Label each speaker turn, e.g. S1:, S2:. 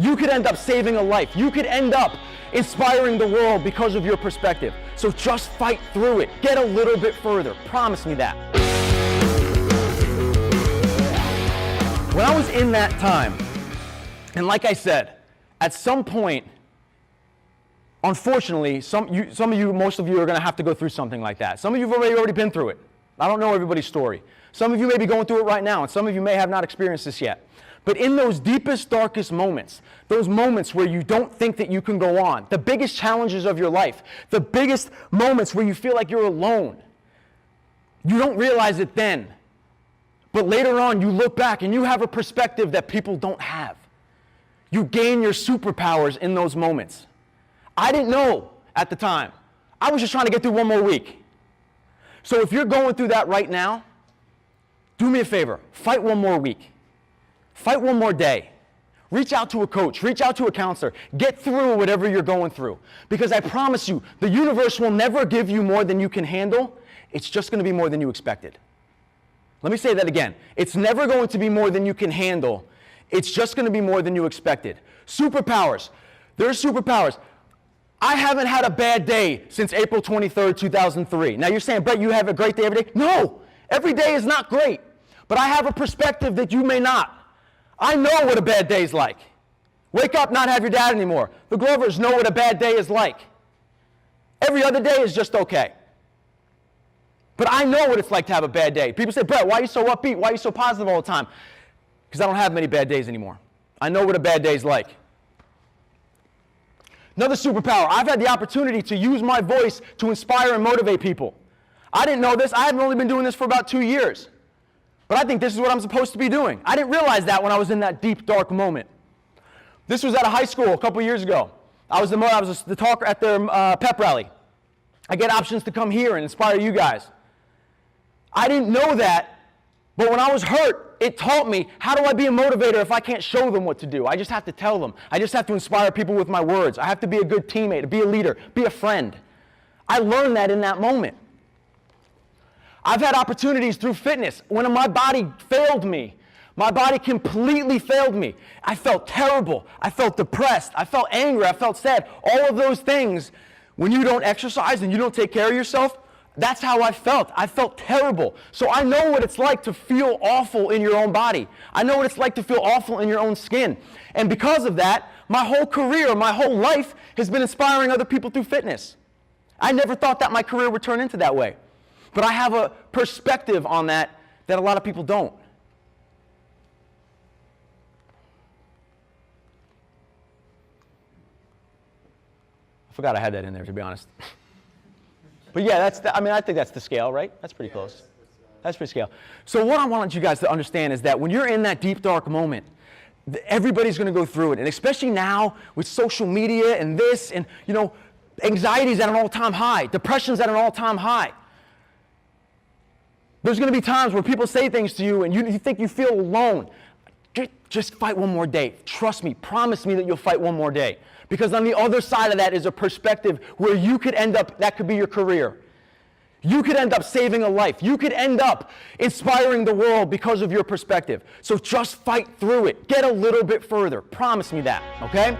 S1: You could end up saving a life. You could end up inspiring the world because of your perspective. So just fight through it. Get a little bit further. Promise me that. When I was in that time, and like I said, at some point, unfortunately, some of you, most of you are going to have to go through something like that. Some of you have already been through it. I don't know everybody's story. Some of you may be going through it right now, and some of you may have not experienced this yet. But in those deepest, darkest moments, those moments where you don't think that you can go on, the biggest challenges of your life, the biggest moments where you feel like you're alone, you don't realize it then. But later on, you look back and you have a perspective that people don't have. You gain your superpowers in those moments. I didn't know at the time. I was just trying to get through one more week. So if you're going through that right now, do me a favor, fight one more week. Fight one more day. Reach out to a coach, reach out to a counselor, get through whatever you're going through. Because I promise you, the universe will never give you more than you can handle. It's just going to be more than you expected. Let me say that again. It's never going to be more than you can handle. It's just going to be more than you expected. Superpowers. There's superpowers. I haven't had a bad day since April 23rd, 2003. Now you're saying, Brett, you have a great day every day? No, every day is not great. But I have a perspective that you may not. I know what a bad day is like. Wake up, not have your dad anymore. The Glovers know what a bad day is like. Every other day is just okay. But I know what it's like to have a bad day. People say, Brett, why are you so upbeat? Why are you so positive all the time? Because I don't have many bad days anymore. I know what a bad day is like. Another superpower. I've had the opportunity to use my voice to inspire and motivate people. I didn't know this. I haven't only been doing this for about 2 years. But I think this is what I'm supposed to be doing. I didn't realize that when I was in that deep, dark moment. This was at a high school a couple years ago. I was the talker at their pep rally. I get options to come here and inspire you guys. I didn't know that, but when I was hurt, it taught me, how do I be a motivator if I can't show them what to do? I just have to tell them. I just have to inspire people with my words. I have to be a good teammate, be a leader, be a friend. I learned that in that moment. I've had opportunities through fitness when my body failed me. My body completely failed me. I felt terrible. I felt depressed. I felt angry. I felt sad. All of those things, when you don't exercise and you don't take care of yourself, that's how I felt. I felt terrible. So I know what it's like to feel awful in your own body. I know what it's like to feel awful in your own skin. And because of that, my whole career, my whole life has been inspiring other people through fitness. I never thought that my career would turn into that way. But I have a perspective on that a lot of people don't. I forgot I had that in there, to be honest. But yeah, I think that's the scale, right? That's pretty close. That's pretty scale. So what I want you guys to understand is that when you're in that deep, dark moment, everybody's going to go through it. And especially now with social media and this, and anxiety's at an all-time high. Depression's at an all-time high. There's going to be times where people say things to you and you think you feel alone. Just fight one more day. Trust me. Promise me that you'll fight one more day. Because on the other side of that is a perspective where you could end up, that could be your career. You could end up saving a life. You could end up inspiring the world because of your perspective. So just fight through it. Get a little bit further. Promise me that, okay?